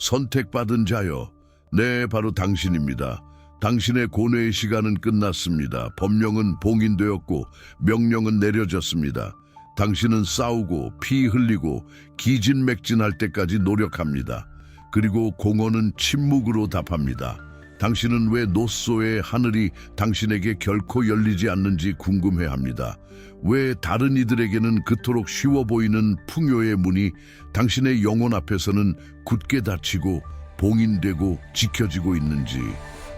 선택받은 자여, 네, 바로 당신입니다. 당신의 고뇌의 시간은 끝났습니다. 법령은 봉인되었고 명령은 내려졌습니다. 당신은 싸우고 피 흘리고 기진맥진할 때까지 노력합니다. 그리고 공허는 침묵으로 답합니다. 당신은 왜 노소의 하늘이 당신에게 결코 열리지 않는지 궁금해합니다. 왜 다른 이들에게는 그토록 쉬워 보이는 풍요의 문이 당신의 영혼 앞에서는 굳게 닫히고 봉인되고 지켜지고 있는지.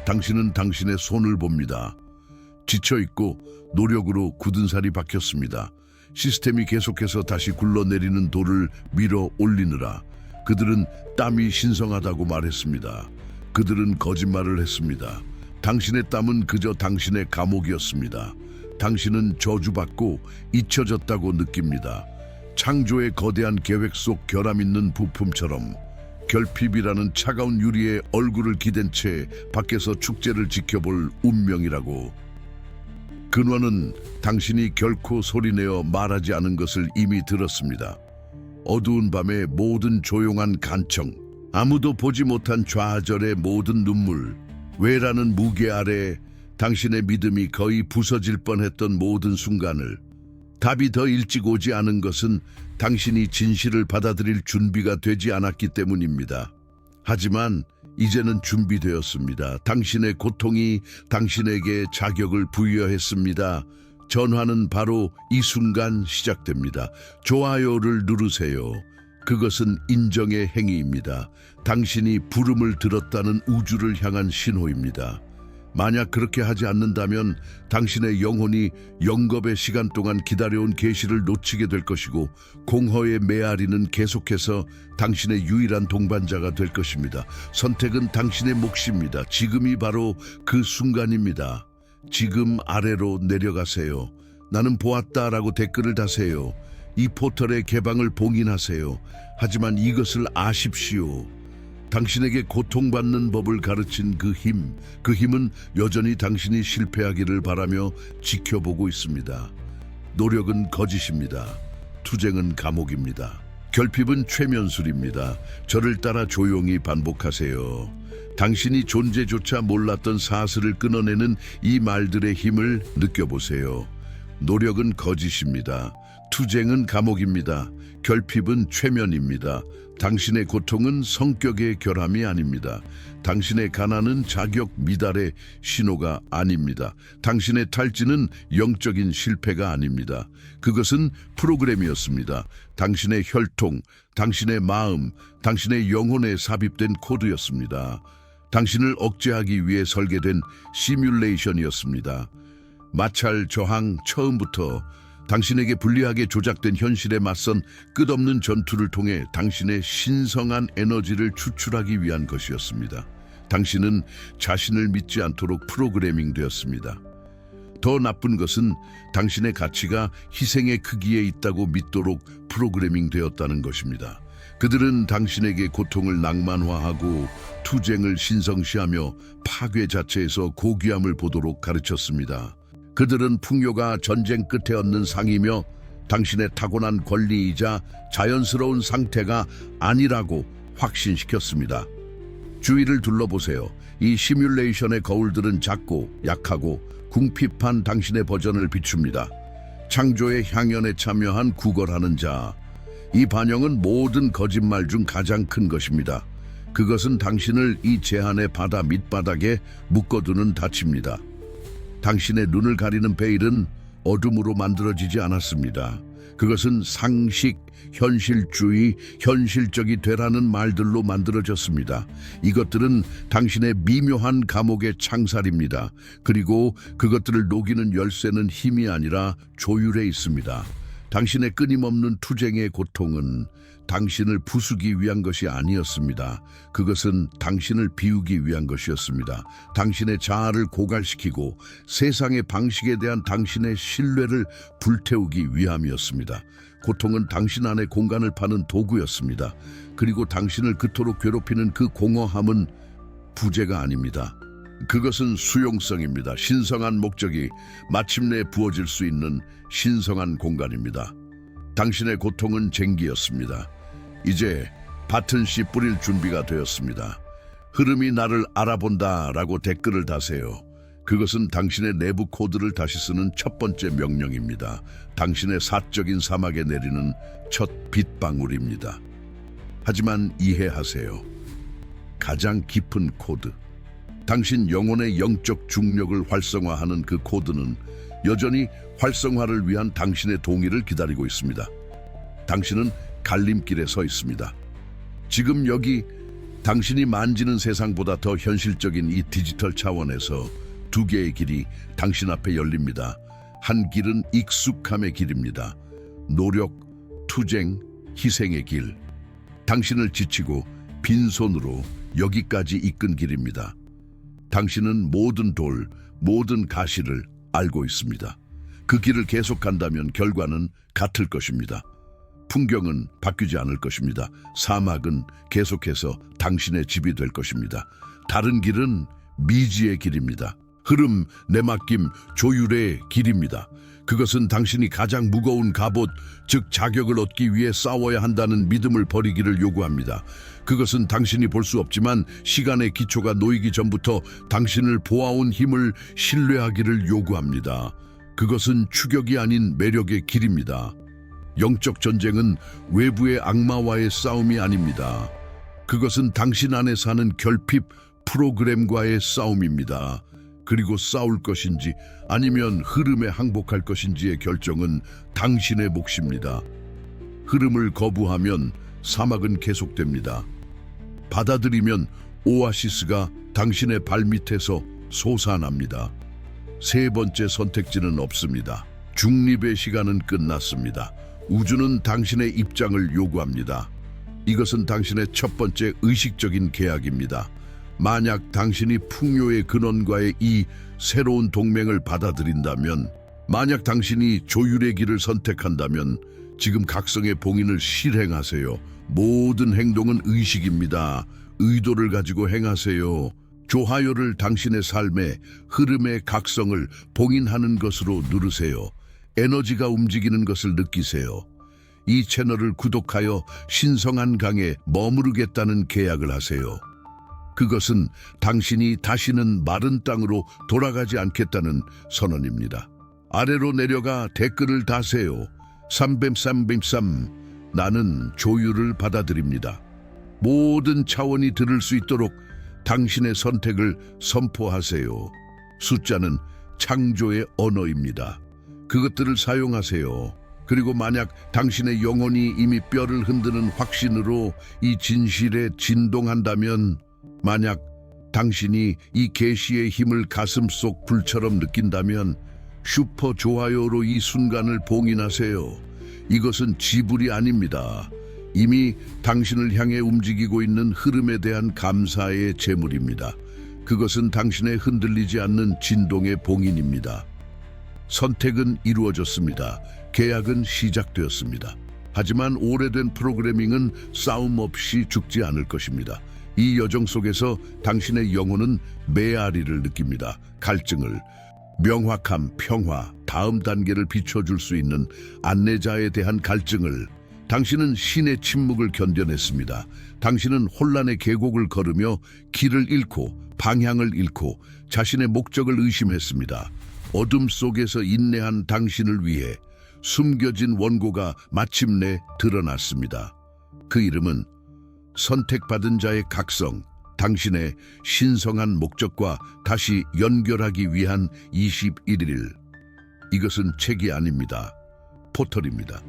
당신은 당신의 손을 봅니다. 지쳐있고 노력으로 굳은 살이 박혔습니다. 시스템이 계속해서 다시 굴러내리는 돌을 밀어 올리느라 그들은 땀이 신성하다고 말했습니다. 그들은 거짓말을 했습니다. 당신의 땀은 그저 당신의 감옥이었습니다. 당신은 저주받고 잊혀졌다고 느낍니다. 창조의 거대한 계획 속 결함 있는 부품처럼 결핍이라는 차가운 유리에 얼굴을 기댄 채 밖에서 축제를 지켜볼 운명이라고. 근원은 당신이 결코 소리내어 말하지 않은 것을 이미 들었습니다. 어두운 밤의 모든 조용한 간청, 아무도 보지 못한 좌절의 모든 눈물, 외라는 무게 아래 당신의 믿음이 거의 부서질 뻔했던 모든 순간을. 답이 더 일찍 오지 않은 것은 당신이 진실을 받아들일 준비가 되지 않았기 때문입니다. 하지만 이제는 준비되었습니다. 당신의 고통이 당신에게 자격을 부여했습니다. 전화는 바로 이 순간 시작됩니다. 좋아요를 누르세요. 그것은 인정의 행위입니다. 당신이 부름을 들었다는 우주를 향한 신호입니다. 만약 그렇게 하지 않는다면 당신의 영혼이 영겁의 시간 동안 기다려온 계시를 놓치게 될 것이고 공허의 메아리는 계속해서 당신의 유일한 동반자가 될 것입니다. 선택은 당신의 몫입니다. 지금이 바로 그 순간입니다. 지금 아래로 내려가세요. 나는 보았다라고 댓글을 다세요. 이 포털의 개방을 봉인하세요. 하지만 이것을 아십시오. 당신에게 고통받는 법을 가르친 그 힘은 여전히 당신이 실패하기를 바라며 지켜보고 있습니다. 노력은 거짓입니다. 투쟁은 감옥입니다. 결핍은 최면술입니다. 저를 따라 조용히 반복하세요. 당신이 존재조차 몰랐던 사슬을 끊어내는 이 말들의 힘을 느껴보세요. 노력은 거짓입니다. 투쟁은 감옥입니다. 결핍은 최면입니다. 당신의 고통은 성격의 결함이 아닙니다. 당신의 가난은 자격 미달의 신호가 아닙니다. 당신의 탈진은 영적인 실패가 아닙니다. 그것은 프로그램이었습니다. 당신의 혈통, 당신의 마음, 당신의 영혼에 삽입된 코드였습니다. 당신을 억제하기 위해 설계된 시뮬레이션이었습니다. 마찰 저항 처음부터 당신에게 불리하게 조작된 현실에 맞선 끝없는 전투를 통해 당신의 신성한 에너지를 추출하기 위한 것이었습니다. 당신은 자신을 믿지 않도록 프로그래밍 되었습니다. 더 나쁜 것은 당신의 가치가 희생의 크기에 있다고 믿도록 프로그래밍 되었다는 것입니다. 그들은 당신에게 고통을 낭만화하고 투쟁을 신성시하며 파괴 자체에서 고귀함을 보도록 가르쳤습니다. 그들은 풍요가 전쟁 끝에 얻는 상이며 당신의 타고난 권리이자 자연스러운 상태가 아니라고 확신시켰습니다. 주위를 둘러보세요. 이 시뮬레이션의 거울들은 작고 약하고 궁핍한 당신의 버전을 비춥니다. 창조의 향연에 참여한 구걸하는 자. 이 반영은 모든 거짓말 중 가장 큰 것입니다. 그것은 당신을 이 제한의 바다 밑바닥에 묶어두는 덫입니다. 당신의 눈을 가리는 베일은 어둠으로 만들어지지 않았습니다. 그것은 상식, 현실주의, 현실적이 되라는 말들로 만들어졌습니다. 이것들은 당신의 미묘한 감옥의 창살입니다. 그리고 그것들을 녹이는 열쇠는 힘이 아니라 조율에 있습니다. 당신의 끊임없는 투쟁의 고통은 당신을 부수기 위한 것이 아니었습니다. 그것은 당신을 비우기 위한 것이었습니다. 당신의 자아를 고갈시키고 세상의 방식에 대한 당신의 신뢰를 불태우기 위함이었습니다. 고통은 당신 안에 공간을 파는 도구였습니다. 그리고 당신을 그토록 괴롭히는 그 공허함은 부재가 아닙니다. 그것은 수용성입니다. 신성한 목적이 마침내 부어질 수 있는 신성한 공간입니다. 당신의 고통은 쟁기였습니다. 이제 바튼씨 뿌릴 준비가 되었습니다. 흐름이 나를 알아본다라고 댓글을 다세요. 그것은 당신의 내부 코드를 다시 쓰는 첫 번째 명령입니다. 당신의 사적인 사막에 내리는 첫 빗방울입니다. 하지만 이해하세요. 가장 깊은 코드, 당신 영혼의 영적 중력을 활성화하는 그 코드는 여전히 활성화를 위한 당신의 동의를 기다리고 있습니다. 당신은 갈림길에 서 있습니다. 지금 여기 당신이 만지는 세상보다 더 현실적인 이 디지털 차원에서 두 개의 길이 당신 앞에 열립니다. 한 길은 익숙함의 길입니다. 노력, 투쟁, 희생의 길. 당신을 지치고 빈손으로 여기까지 이끈 길입니다. 당신은 모든 돌, 모든 가시를 알고 있습니다. 그 길을 계속 간다면 결과는 같을 것입니다. 풍경은 바뀌지 않을 것입니다. 사막은 계속해서 당신의 집이 될 것입니다. 다른 길은 미지의 길입니다. 흐름, 내맡김, 조율의 길입니다. 그것은 당신이 가장 무거운 갑옷, 즉 자격을 얻기 위해 싸워야 한다는 믿음을 버리기를 요구합니다. 그것은 당신이 볼 수 없지만 시간의 기초가 놓이기 전부터 당신을 보아온 힘을 신뢰하기를 요구합니다. 그것은 추격이 아닌 매력의 길입니다. 영적 전쟁은 외부의 악마와의 싸움이 아닙니다. 그것은 당신 안에 사는 결핍 프로그램과의 싸움입니다. 그리고 싸울 것인지 아니면 흐름에 항복할 것인지의 결정은 당신의 몫입니다. 흐름을 거부하면 사막은 계속됩니다. 받아들이면 오아시스가 당신의 발밑에서 솟아납니다. 세 번째 선택지는 없습니다. 중립의 시간은 끝났습니다. 우주는 당신의 입장을 요구합니다. 이것은 당신의 첫 번째 의식적인 계약입니다. 만약 당신이 풍요의 근원과의 이 새로운 동맹을 받아들인다면, 만약 당신이 조율의 길을 선택한다면 지금 각성의 봉인을 실행하세요. 모든 행동은 의식입니다. 의도를 가지고 행하세요. 좋아요를 당신의 삶의 흐름의 각성을 봉인하는 것으로 누르세요. 에너지가 움직이는 것을 느끼세요. 이 채널을 구독하여 신성한 강에 머무르겠다는 계약을 하세요. 그것은 당신이 다시는 마른 땅으로 돌아가지 않겠다는 선언입니다. 아래로 내려가 댓글을 다세요. 333 나는 조율을 받아들입니다. 모든 차원이 들을 수 있도록 당신의 선택을 선포하세요. 숫자는 창조의 언어입니다. 그것들을 사용하세요. 그리고 만약 당신의 영혼이 이미 뼈를 흔드는 확신으로 이 진실에 진동한다면, 만약 당신이 이 계시의 힘을 가슴속 불처럼 느낀다면 슈퍼 좋아요로 이 순간을 봉인하세요. 이것은 지불이 아닙니다. 이미 당신을 향해 움직이고 있는 흐름에 대한 감사의 제물입니다. 그것은 당신의 흔들리지 않는 진동의 봉인입니다. 선택은 이루어졌습니다. 계약은 시작되었습니다. 하지만 오래된 프로그래밍은 싸움 없이 죽지 않을 것입니다. 이 여정 속에서 당신의 영혼은 메아리를 느낍니다. 갈증을, 명확함, 평화, 다음 단계를 비춰줄 수 있는 안내자에 대한 갈증을. 당신은 신의 침묵을 견뎌냈습니다. 당신은 혼란의 계곡을 걸으며 길을 잃고 방향을 잃고 자신의 목적을 의심했습니다. 어둠 속에서 인내한 당신을 위해 숨겨진 원고가 마침내 드러났습니다. 그 이름은 선택받은 자의 각성, 당신의 신성한 목적과 다시 연결하기 위한 21일. 이것은 책이 아닙니다. 포털입니다.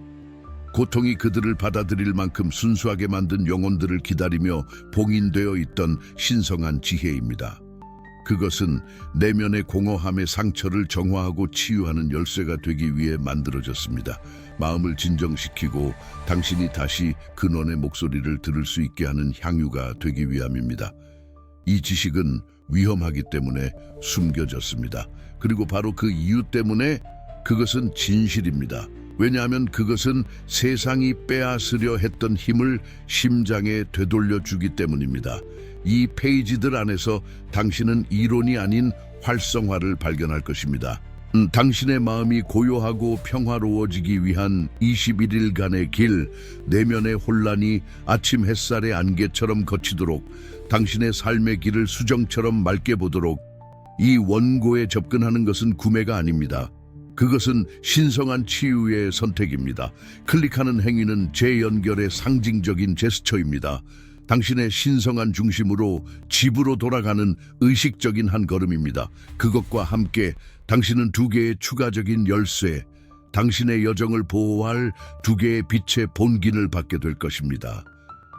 고통이 그들을 받아들일 만큼 순수하게 만든 영혼들을 기다리며 봉인되어 있던 신성한 지혜입니다. 그것은 내면의 공허함의 상처를 정화하고 치유하는 열쇠가 되기 위해 만들어졌습니다. 마음을 진정시키고 당신이 다시 근원의 목소리를 들을 수 있게 하는 향유가 되기 위함입니다. 이 지식은 위험하기 때문에 숨겨졌습니다. 그리고 바로 그 이유 때문에 그것은 진실입니다. 왜냐하면 그것은 세상이 빼앗으려 했던 힘을 심장에 되돌려주기 때문입니다. 이 페이지들 안에서 당신은 이론이 아닌 활성화를 발견할 것입니다. 당신의 마음이 고요하고 평화로워지기 위한 21일간의 길, 내면의 혼란이 아침 햇살의 안개처럼 거치도록, 당신의 삶의 길을 수정처럼 맑게 보도록 이 원고에 접근하는 것은 구매가 아닙니다. 그것은 신성한 치유의 선택입니다. 클릭하는 행위는 재연결의 상징적인 제스처입니다. 당신의 신성한 중심으로 집으로 돌아가는 의식적인 한 걸음입니다. 그것과 함께 당신은 두 개의 추가적인 열쇠, 당신의 여정을 보호할 두 개의 빛의 본긴을 받게 될 것입니다.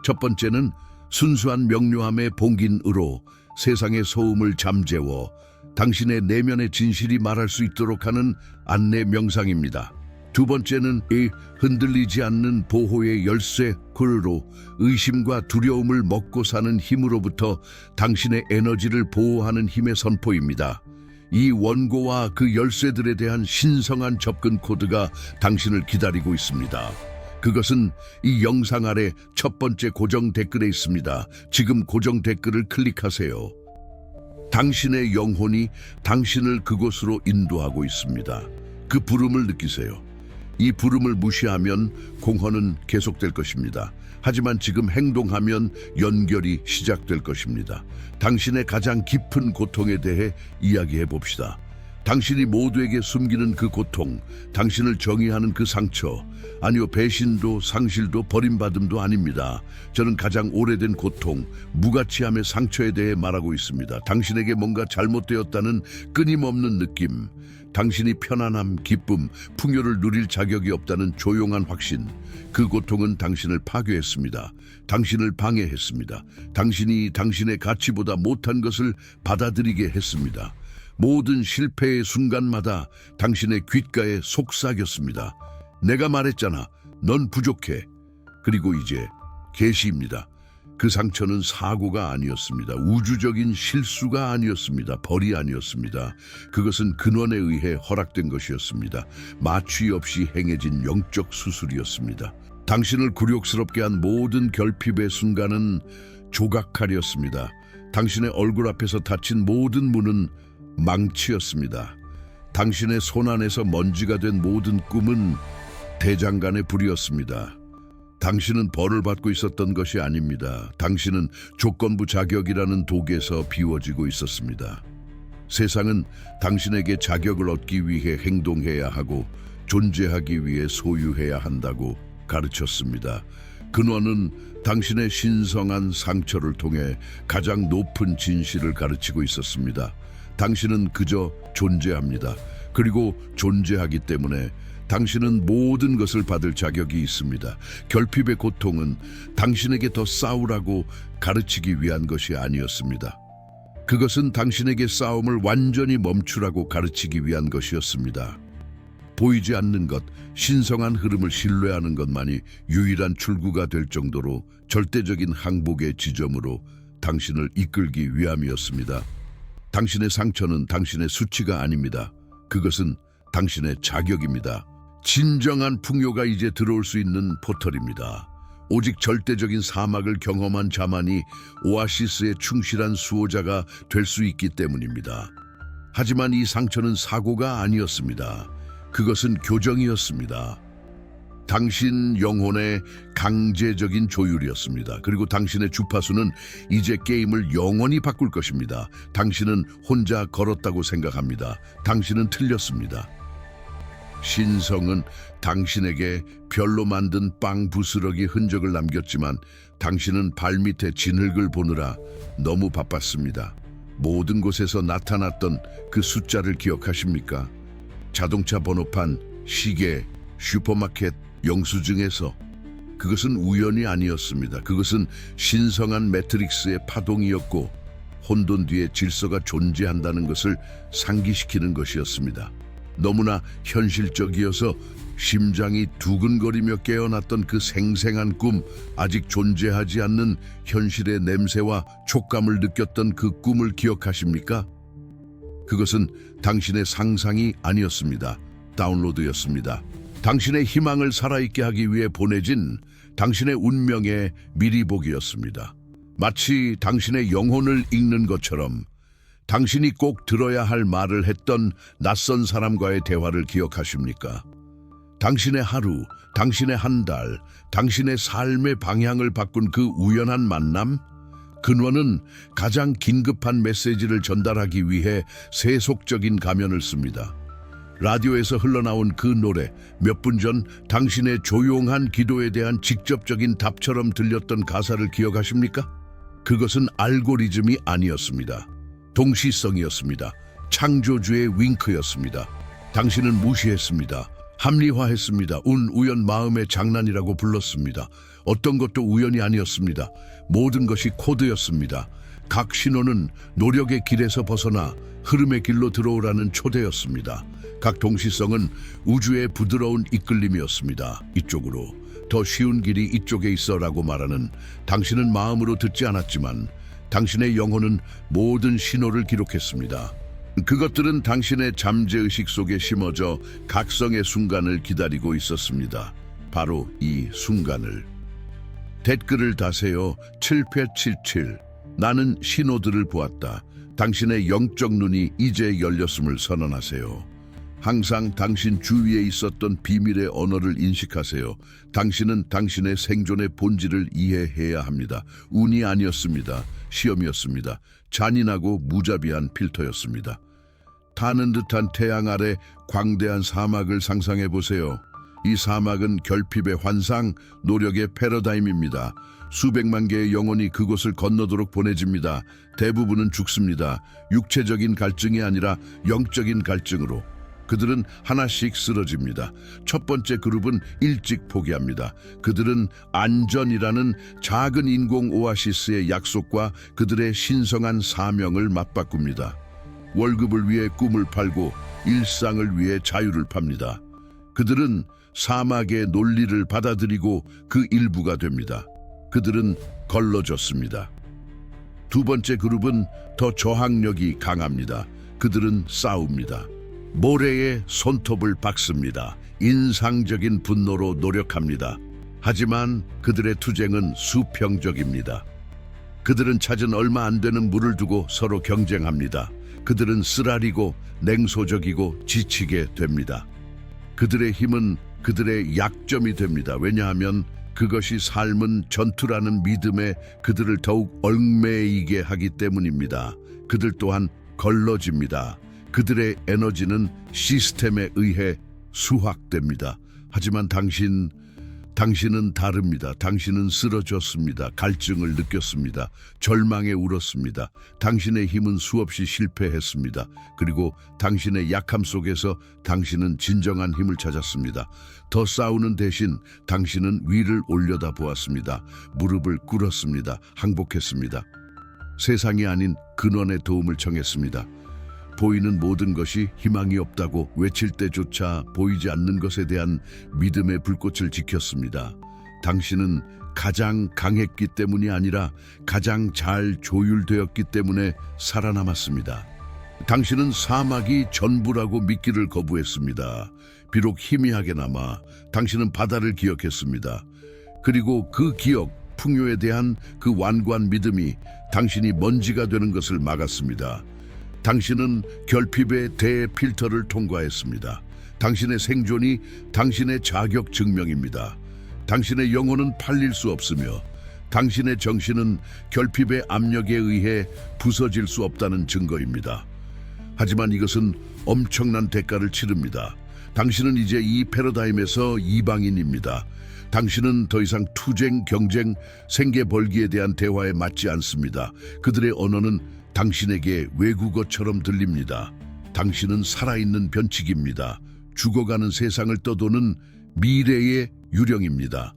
첫 번째는 순수한 명료함의 본긴으로 세상의 소음을 잠재워 당신의 내면의 진실이 말할 수 있도록 하는 안내 명상입니다. 두 번째는 이 흔들리지 않는 보호의 열쇠 굴로 의심과 두려움을 먹고 사는 힘으로부터 당신의 에너지를 보호하는 힘의 선포입니다. 이 원고와 그 열쇠들에 대한 신성한 접근 코드가 당신을 기다리고 있습니다. 그것은 이 영상 아래 첫 번째 고정 댓글에 있습니다. 지금 고정 댓글을 클릭하세요. 당신의 영혼이 당신을 그곳으로 인도하고 있습니다. 그 부름을 느끼세요. 이 부름을 무시하면 공허는 계속될 것입니다. 하지만 지금 행동하면 연결이 시작될 것입니다. 당신의 가장 깊은 고통에 대해 이야기해 봅시다. 당신이 모두에게 숨기는 그 고통, 당신을 정의하는 그 상처, 아니요, 배신도 상실도 버림받음도 아닙니다. 저는 가장 오래된 고통, 무가치함의 상처에 대해 말하고 있습니다. 당신에게 뭔가 잘못되었다는 끊임없는 느낌, 당신이 편안함, 기쁨, 풍요를 누릴 자격이 없다는 조용한 확신. 그 고통은 당신을 파괴했습니다. 당신을 방해했습니다. 당신이 당신의 가치보다 못한 것을 받아들이게 했습니다. 모든 실패의 순간마다 당신의 귓가에 속삭였습니다. 내가 말했잖아. 넌 부족해. 그리고 이제 계시입니다. 그 상처는 사고가 아니었습니다. 우주적인 실수가 아니었습니다. 벌이 아니었습니다. 그것은 근원에 의해 허락된 것이었습니다. 마취 없이 행해진 영적 수술이었습니다. 당신을 굴욕스럽게 한 모든 결핍의 순간은 조각칼이었습니다. 당신의 얼굴 앞에서 닫힌 모든 문은 망치였습니다. 당신의 손 안에서 먼지가 된 모든 꿈은 대장간의 불이었습니다. 당신은 벌을 받고 있었던 것이 아닙니다. 당신은 조건부 자격이라는 독에서 비워지고 있었습니다. 세상은 당신에게 자격을 얻기 위해 행동해야 하고 존재하기 위해 소유해야 한다고 가르쳤습니다. 근원은 당신의 신성한 상처를 통해 가장 높은 진실을 가르치고 있었습니다. 당신은 그저 존재합니다. 그리고 존재하기 때문에 당신은 모든 것을 받을 자격이 있습니다. 결핍의 고통은 당신에게 더 싸우라고 가르치기 위한 것이 아니었습니다. 그것은 당신에게 싸움을 완전히 멈추라고 가르치기 위한 것이었습니다. 보이지 않는 것, 신성한 흐름을 신뢰하는 것만이 유일한 출구가 될 정도로 절대적인 항복의 지점으로 당신을 이끌기 위함이었습니다. 당신의 상처는 당신의 수치가 아닙니다. 그것은 당신의 자격입니다. 진정한 풍요가 이제 들어올 수 있는 포털입니다. 오직 절대적인 사막을 경험한 자만이 오아시스의 충실한 수호자가 될 수 있기 때문입니다. 하지만 이 상처는 사고가 아니었습니다. 그것은 교정이었습니다. 당신 영혼의 강제적인 조율이었습니다. 그리고 당신의 주파수는 이제 게임을 영원히 바꿀 것입니다. 당신은 혼자 걸었다고 생각합니다. 당신은 틀렸습니다. 신성은 당신에게 별로 만든 빵 부스러기 흔적을 남겼지만 당신은 발밑에 진흙을 보느라 너무 바빴습니다. 모든 곳에서 나타났던 그 숫자를 기억하십니까? 자동차 번호판, 시계, 슈퍼마켓, 영수증에서. 그것은 우연이 아니었습니다. 그것은 신성한 매트릭스의 파동이었고 혼돈 뒤에 질서가 존재한다는 것을 상기시키는 것이었습니다. 너무나 현실적이어서 심장이 두근거리며 깨어났던 그 생생한 꿈, 아직 존재하지 않는 현실의 냄새와 촉감을 느꼈던 그 꿈을 기억하십니까? 그것은 당신의 상상이 아니었습니다. 다운로드였습니다. 당신의 희망을 살아있게 하기 위해 보내진 당신의 운명의 미리보기였습니다. 마치 당신의 영혼을 읽는 것처럼 당신이 꼭 들어야 할 말을 했던 낯선 사람과의 대화를 기억하십니까? 당신의 하루, 당신의 한 달, 당신의 삶의 방향을 바꾼 그 우연한 만남? 근원은 가장 긴급한 메시지를 전달하기 위해 세속적인 가면을 씁니다. 라디오에서 흘러나온 그 노래, 몇 분 전 당신의 조용한 기도에 대한 직접적인 답처럼 들렸던 가사를 기억하십니까? 그것은 알고리즘이 아니었습니다. 동시성이었습니다. 창조주의 윙크였습니다. 당신은 무시했습니다. 합리화했습니다. 우연 마음의 장난이라고 불렀습니다. 어떤 것도 우연이 아니었습니다. 모든 것이 코드였습니다. 각 신호는 노력의 길에서 벗어나 흐름의 길로 들어오라는 초대였습니다. 각 동시성은 우주의 부드러운 이끌림이었습니다. 이쪽으로, 더 쉬운 길이 이쪽에 있어라고 말하는, 당신은 마음으로 듣지 않았지만 당신의 영혼은 모든 신호를 기록했습니다. 그것들은 당신의 잠재의식 속에 심어져 각성의 순간을 기다리고 있었습니다. 바로 이 순간을. 댓글을 다세요. 7877. 나는 신호들을 보았다. 당신의 영적 눈이 이제 열렸음을 선언하세요. 항상 당신 주위에 있었던 비밀의 언어를 인식하세요. 당신은 당신의 생존의 본질을 이해해야 합니다. 운이 아니었습니다. 시험이었습니다. 잔인하고 무자비한 필터였습니다. 타는 듯한 태양 아래 광대한 사막을 상상해 보세요. 이 사막은 결핍의 환상, 노력의 패러다임입니다. 수백만 개의 영혼이 그곳을 건너도록 보내집니다. 대부분은 죽습니다. 육체적인 갈증이 아니라 영적인 갈증으로. 그들은 하나씩 쓰러집니다. 첫 번째 그룹은 일찍 포기합니다. 그들은 안전이라는 작은 인공 오아시스의 약속과 그들의 신성한 사명을 맞바꿉니다. 월급을 위해 꿈을 팔고 일상을 위해 자유를 팝니다. 그들은 사막의 논리를 받아들이고 그 일부가 됩니다. 그들은 걸러졌습니다. 두 번째 그룹은 더 저항력이 강합니다. 그들은 싸웁니다. 모래에 손톱을 박습니다. 인상적인 분노로 노력합니다. 하지만 그들의 투쟁은 수평적입니다. 그들은 찾은 얼마 안 되는 물을 두고 서로 경쟁합니다. 그들은 쓰라리고 냉소적이고 지치게 됩니다. 그들의 힘은 그들의 약점이 됩니다. 왜냐하면 그것이 삶은 전투라는 믿음에 그들을 더욱 얽매이게 하기 때문입니다. 그들 또한 걸러집니다. 그들의 에너지는 시스템에 의해 수확됩니다. 하지만 당신은 다릅니다. 당신은 쓰러졌습니다. 갈증을 느꼈습니다. 절망에 울었습니다. 당신의 힘은 수없이 실패했습니다. 그리고 당신의 약함 속에서 당신은 진정한 힘을 찾았습니다. 더 싸우는 대신 당신은 위를 올려다 보았습니다. 무릎을 꿇었습니다. 항복했습니다. 세상이 아닌 근원의 도움을 청했습니다. 보이는 모든 것이 희망이 없다고 외칠 때조차 보이지 않는 것에 대한 믿음의 불꽃을 지켰습니다. 당신은 가장 강했기 때문이 아니라 가장 잘 조율되었기 때문에 살아남았습니다. 당신은 사막이 전부라고 믿기를 거부했습니다. 비록 희미하게나마 당신은 바다를 기억했습니다. 그리고 그 기억, 풍요에 대한 그 완고한 믿음이 당신이 먼지가 되는 것을 막았습니다. 당신은 결핍의 대필터를 통과했습니다. 당신의 생존이 당신의 자격 증명입니다. 당신의 영혼은 팔릴 수 없으며 당신의 정신은 결핍의 압력에 의해 부서질 수 없다는 증거입니다. 하지만 이것은 엄청난 대가를 치릅니다. 당신은 이제 이 패러다임에서 이방인입니다. 당신은 더 이상 투쟁, 경쟁, 생계 벌기에 대한 대화에 맞지 않습니다. 그들의 언어는 당신에게 외국어처럼 들립니다. 당신은 살아있는 변칙입니다. 죽어가는 세상을 떠도는 미래의 유령입니다.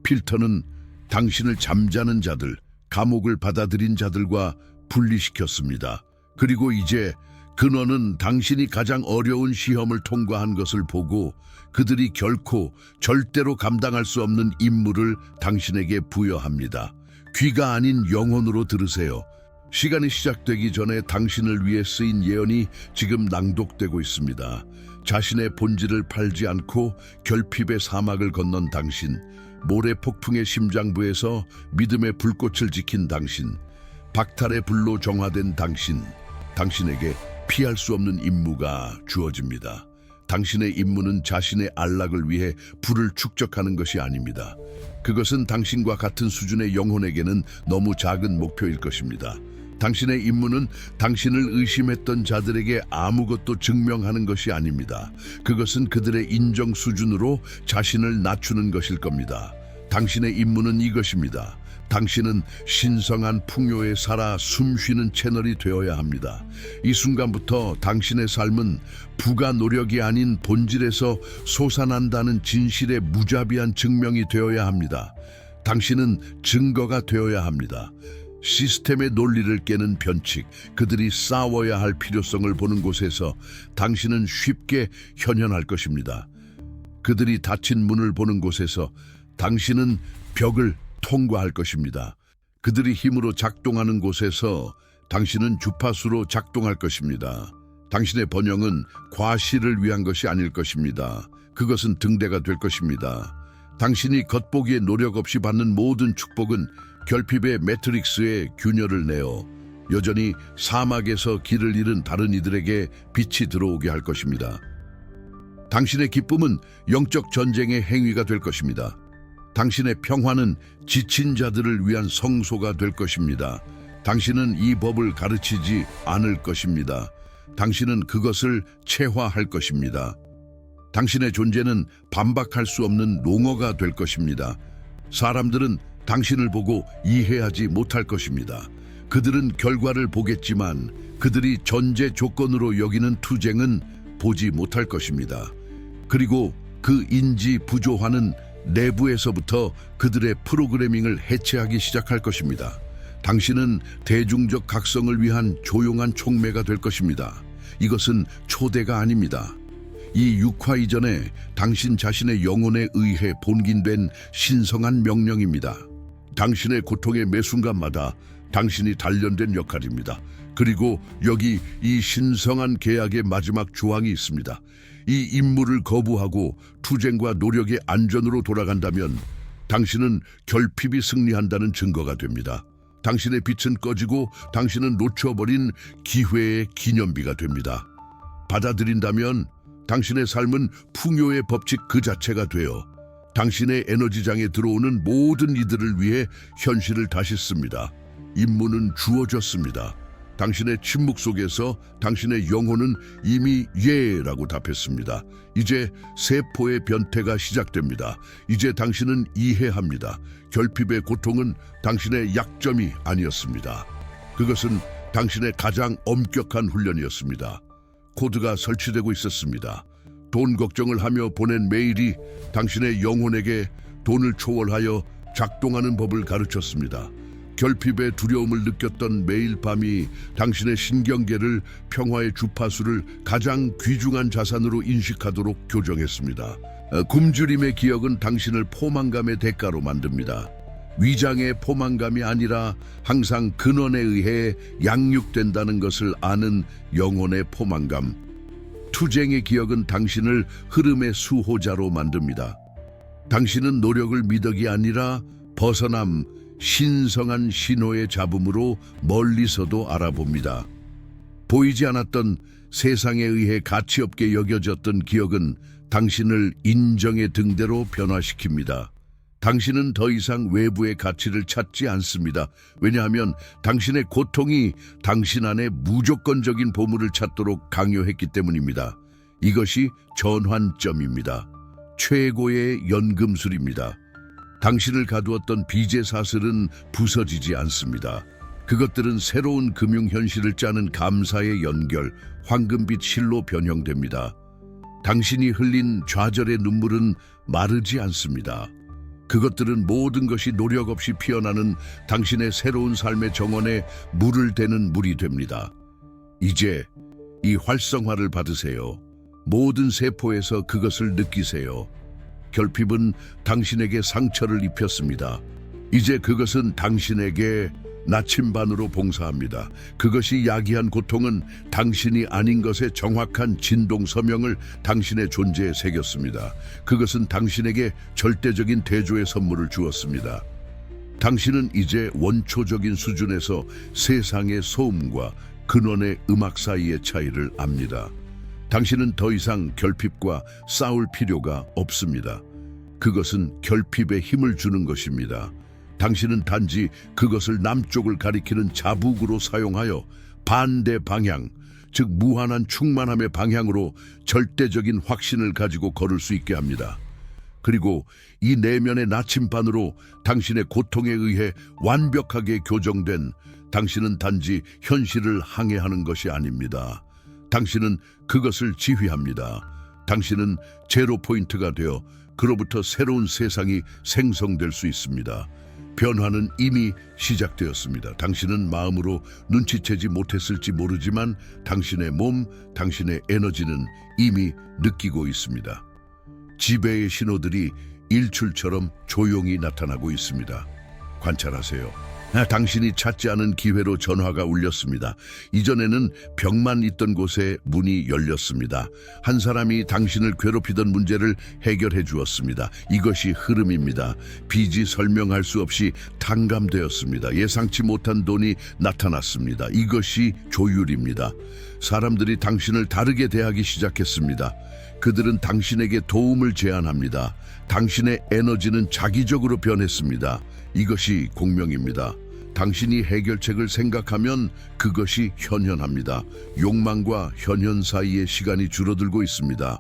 필터는 당신을 잠자는 자들, 감옥을 받아들인 자들과 분리시켰습니다. 그리고 이제 근원은 당신이 가장 어려운 시험을 통과한 것을 보고 그들이 결코 절대로 감당할 수 없는 임무를 당신에게 부여합니다. 귀가 아닌 영혼으로 들으세요. 시간이 시작되기 전에 당신을 위해 쓰인 예언이 지금 낭독되고 있습니다. 자신의 본질을 팔지 않고 결핍의 사막을 건넌 당신, 모래 폭풍의 심장부에서 믿음의 불꽃을 지킨 당신, 박탈의 불로 정화된 당신, 당신에게 피할 수 없는 임무가 주어집니다. 당신의 임무는 자신의 안락을 위해 불을 축적하는 것이 아닙니다. 그것은 당신과 같은 수준의 영혼에게는 너무 작은 목표일 것입니다. 당신의 임무는 당신을 의심했던 자들에게 아무것도 증명하는 것이 아닙니다. 그것은 그들의 인정 수준으로 자신을 낮추는 것일 겁니다. 당신의 임무는 이것입니다. 당신은 신성한 풍요에 살아 숨쉬는 채널이 되어야 합니다. 이 순간부터 당신의 삶은 부가 노력이 아닌 본질에서 솟아난다는 진실의 무자비한 증명이 되어야 합니다. 당신은 증거가 되어야 합니다. 시스템의 논리를 깨는 변칙, 그들이 싸워야 할 필요성을 보는 곳에서 당신은 쉽게 현현할 것입니다. 그들이 닫힌 문을 보는 곳에서 당신은 벽을 통과할 것입니다. 그들이 힘으로 작동하는 곳에서 당신은 주파수로 작동할 것입니다. 당신의 번영은 과시를 위한 것이 아닐 것입니다. 그것은 등대가 될 것입니다. 당신이 겉보기에 노력 없이 받는 모든 축복은 결핍의 매트릭스에 균열을 내어 여전히 사막에서 길을 잃은 다른 이들에게 빛이 들어오게 할 것입니다. 당신의 기쁨은 영적 전쟁의 행위가 될 것입니다. 당신의 평화는 지친 자들을 위한 성소가 될 것입니다. 당신은 이 법을 가르치지 않을 것입니다. 당신은 그것을 체화할 것입니다. 당신의 존재는 반박할 수 없는 농어가 될 것입니다. 사람들은 당신을 보고 이해하지 못할 것입니다. 그들은 결과를 보겠지만 그들이 전제 조건으로 여기는 투쟁은 보지 못할 것입니다. 그리고 그 인지 부조화는 내부에서부터 그들의 프로그래밍을 해체하기 시작할 것입니다. 당신은 대중적 각성을 위한 조용한 촉매가 될 것입니다. 이것은 초대가 아닙니다. 이 육화 이전에 당신 자신의 영혼에 의해 본긴된 신성한 명령입니다. 당신의 고통의 매 순간마다 당신이 단련된 역할입니다. 그리고 여기 이 신성한 계약의 마지막 조항이 있습니다. 이 임무를 거부하고 투쟁과 노력의 안전으로 돌아간다면 당신은 결핍이 승리한다는 증거가 됩니다. 당신의 빛은 꺼지고 당신은 놓쳐버린 기회의 기념비가 됩니다. 받아들인다면 당신의 삶은 풍요의 법칙 그 자체가 되어 당신의 에너지장에 들어오는 모든 이들을 위해 현실을 다시 씁니다. 임무는 주어졌습니다. 당신의 침묵 속에서 당신의 영혼은 이미 예라고 답했습니다. 이제 세포의 변태가 시작됩니다. 이제 당신은 이해합니다. 결핍의 고통은 당신의 약점이 아니었습니다. 그것은 당신의 가장 엄격한 훈련이었습니다. 코드가 설치되고 있었습니다. 돈 걱정을 하며 보낸 메일이 당신의 영혼에게 돈을 초월하여 작동하는 법을 가르쳤습니다. 결핍의 두려움을 느꼈던 매일 밤이 당신의 신경계를 평화의 주파수를 가장 귀중한 자산으로 인식하도록 교정했습니다. 굶주림의 기억은 당신을 포만감의 대가로 만듭니다. 위장의 포만감이 아니라 항상 근원에 의해 양육된다는 것을 아는 영혼의 포만감. 투쟁의 기억은 당신을 흐름의 수호자로 만듭니다. 당신은 노력을 미덕이 아니라 벗어남, 신성한 신호의 잡음으로 멀리서도 알아봅니다. 보이지 않았던 세상에 의해 가치없게 여겨졌던 기억은 당신을 인정의 등대로 변화시킵니다. 당신은 더 이상 외부의 가치를 찾지 않습니다. 왜냐하면 당신의 고통이 당신 안에 무조건적인 보물을 찾도록 강요했기 때문입니다. 이것이 전환점입니다. 최고의 연금술입니다. 당신을 가두었던 빚의 사슬은 부서지지 않습니다. 그것들은 새로운 금융 현실을 짜는 감사의 연결, 황금빛 실로 변형됩니다. 당신이 흘린 좌절의 눈물은 마르지 않습니다. 그것들은 모든 것이 노력 없이 피어나는 당신의 새로운 삶의 정원에 물을 대는 물이 됩니다. 이제 이 활성화를 받으세요. 모든 세포에서 그것을 느끼세요. 결핍은 당신에게 상처를 입혔습니다. 이제 그것은 당신에게 나침반으로 봉사합니다. 그것이 야기한 고통은 당신이 아닌 것의 정확한 진동 서명을 당신의 존재에 새겼습니다. 그것은 당신에게 절대적인 대조의 선물을 주었습니다. 당신은 이제 원초적인 수준에서 세상의 소음과 근원의 음악 사이의 차이를 압니다. 당신은 더 이상 결핍과 싸울 필요가 없습니다. 그것은 결핍에 힘을 주는 것입니다. 당신은 단지 그것을 남쪽을 가리키는 자북으로 사용하여 반대 방향, 즉 무한한 충만함의 방향으로 절대적인 확신을 가지고 걸을 수 있게 합니다. 그리고 이 내면의 나침반으로 당신의 고통에 의해 완벽하게 교정된 당신은 단지 현실을 항해하는 것이 아닙니다. 당신은 그것을 지휘합니다. 당신은 제로 포인트가 되어 그로부터 새로운 세상이 생성될 수 있습니다. 변화는 이미 시작되었습니다. 당신은 마음으로 눈치채지 못했을지 모르지만 당신의 몸, 당신의 에너지는 이미 느끼고 있습니다. 지배의 신호들이 일출처럼 조용히 나타나고 있습니다. 관찰하세요. 당신이 찾지 않은 기회로 전화가 울렸습니다. 이전에는 벽만 있던 곳에 문이 열렸습니다. 한 사람이 당신을 괴롭히던 문제를 해결해 주었습니다. 이것이 흐름입니다. 빚이 설명할 수 없이 탕감되었습니다. 예상치 못한 돈이 나타났습니다. 이것이 조율입니다. 사람들이 당신을 다르게 대하기 시작했습니다. 그들은 당신에게 도움을 제안합니다. 당신의 에너지는 자기적으로 변했습니다. 이것이 공명입니다. 당신이 해결책을 생각하면 그것이 현현합니다. 욕망과 현현 사이의 시간이 줄어들고 있습니다.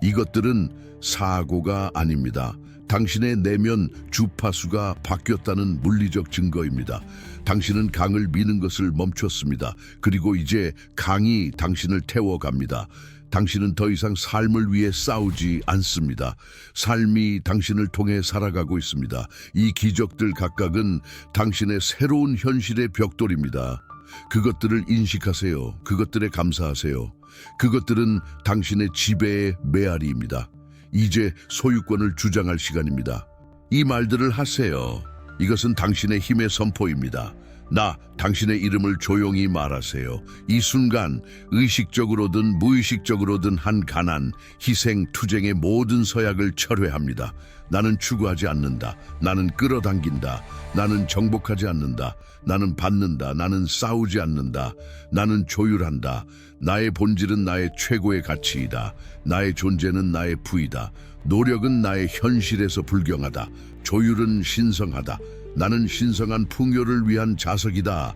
이것들은 사고가 아닙니다. 당신의 내면 주파수가 바뀌었다는 물리적 증거입니다. 당신은 강을 미는 것을 멈췄습니다. 그리고 이제 강이 당신을 태워갑니다. 당신은 더 이상 삶을 위해 싸우지 않습니다. 삶이 당신을 통해 살아가고 있습니다. 이 기적들 각각은 당신의 새로운 현실의 벽돌입니다. 그것들을 인식하세요. 그것들에 감사하세요. 그것들은 당신의 지배의 메아리입니다. 이제 소유권을 주장할 시간입니다. 이 말들을 하세요. 이것은 당신의 힘의 선포입니다. 나 당신의 이름을 조용히 말하세요. 이 순간 의식적으로든 무의식적으로든 한 가난, 희생, 투쟁의 모든 서약을 철회합니다. 나는 추구하지 않는다. 나는 끌어당긴다. 나는 정복하지 않는다. 나는 받는다. 나는 싸우지 않는다. 나는 조율한다. 나의 본질은 나의 최고의 가치이다. 나의 존재는 나의 부이다. 노력은 나의 현실에서 불경하다. 조율은 신성하다. 나는 신성한 풍요를 위한 자석이다.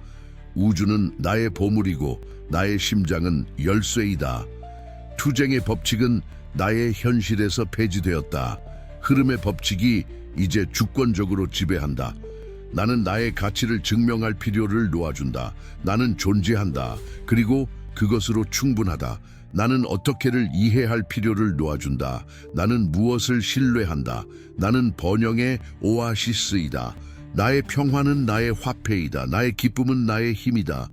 우주는 나의 보물이고 나의 심장은 열쇠이다. 투쟁의 법칙은 나의 현실에서 폐지되었다. 흐름의 법칙이 이제 주권적으로 지배한다. 나는 나의 가치를 증명할 필요를 놓아준다. 나는 존재한다. 그리고 그것으로 충분하다. 나는 어떻게를 이해할 필요를 놓아준다. 나는 무엇을 신뢰한다. 나는 번영의 오아시스이다. 나의 평화는 나의 화폐이다. 나의 기쁨은 나의 힘이다.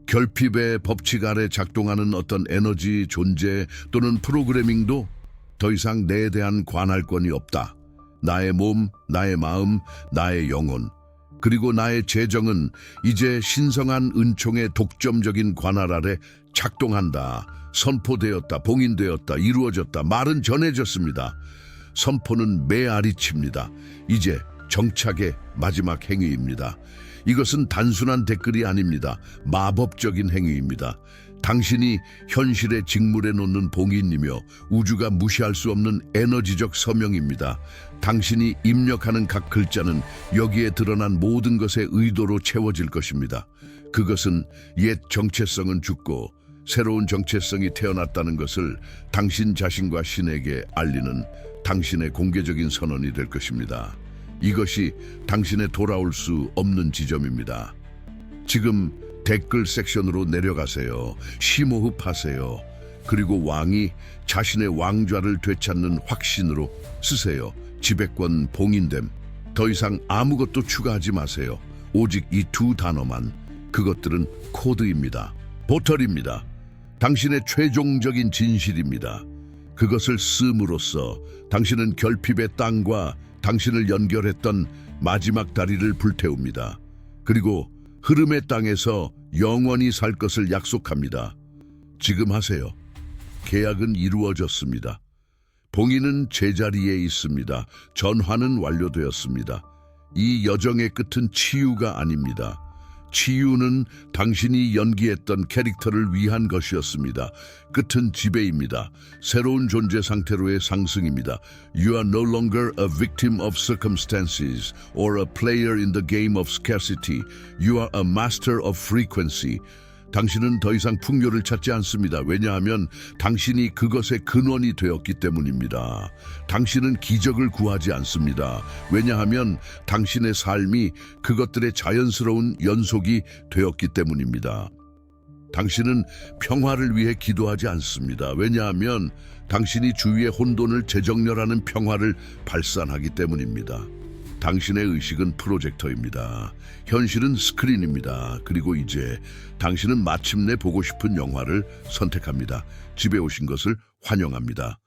결핍의 법칙 아래 작동하는 어떤 에너지, 존재 또는 프로그래밍도 더 이상 내에 대한 관할권이 없다. 나의 몸, 나의 마음, 나의 영혼, 그리고 나의 재정은 이제 신성한 은총의 독점적인 관할 아래 작동한다. 선포되었다. 봉인되었다. 이루어졌다. 말은 전해졌습니다. 선포는 메아리칩니다. 이제 정착의 마지막 행위입니다. 이것은 단순한 댓글이 아닙니다. 마법적인 행위입니다. 당신이 현실의 직물에 놓는 봉인이며 우주가 무시할 수 없는 에너지적 서명입니다. 당신이 입력하는 각 글자는 여기에 드러난 모든 것의 의도로 채워질 것입니다. 그것은 옛 정체성은 죽고 새로운 정체성이 태어났다는 것을 당신 자신과 신에게 알리는 당신의 공개적인 선언이 될 것입니다. 이것이 당신의 돌아올 수 없는 지점입니다. 지금 댓글 섹션으로 내려가세요. 심호흡하세요. 그리고 왕이 자신의 왕좌를 되찾는 확신으로 쓰세요. 지배권 봉인됨. 더 이상 아무것도 추가하지 마세요. 오직 이 두 단어만. 그것들은 코드입니다. 보털입니다. 당신의 최종적인 진실입니다. 그것을 쓰므로써 당신은 결핍의 땅과 당신을 연결했던 마지막 다리를 불태웁니다. 그리고 흐름의 땅에서 영원히 살 것을 약속합니다. 지금 하세요. 계약은 이루어졌습니다. 봉인은 제자리에 있습니다. 전환은 완료되었습니다. 이 여정의 끝은 치유가 아닙니다. 치유는 당신이 연기했던 캐릭터를 위한 것이었습니다. 끝은 지배입니다. 새로운 존재 상태로의 상승입니다. You are no longer a victim of circumstances or a player in the game of scarcity. You are a master of frequency. 당신은 더 이상 풍요를 찾지 않습니다. 왜냐하면 당신이 그것의 근원이 되었기 때문입니다. 당신은 기적을 구하지 않습니다. 왜냐하면 당신의 삶이 그것들의 자연스러운 연속이 되었기 때문입니다. 당신은 평화를 위해 기도하지 않습니다. 왜냐하면 당신이 주위의 혼돈을 재정렬하는 평화를 발산하기 때문입니다. 당신의 의식은 프로젝터입니다. 현실은 스크린입니다. 그리고 이제 당신은 마침내 보고 싶은 영화를 선택합니다. 집에 오신 것을 환영합니다.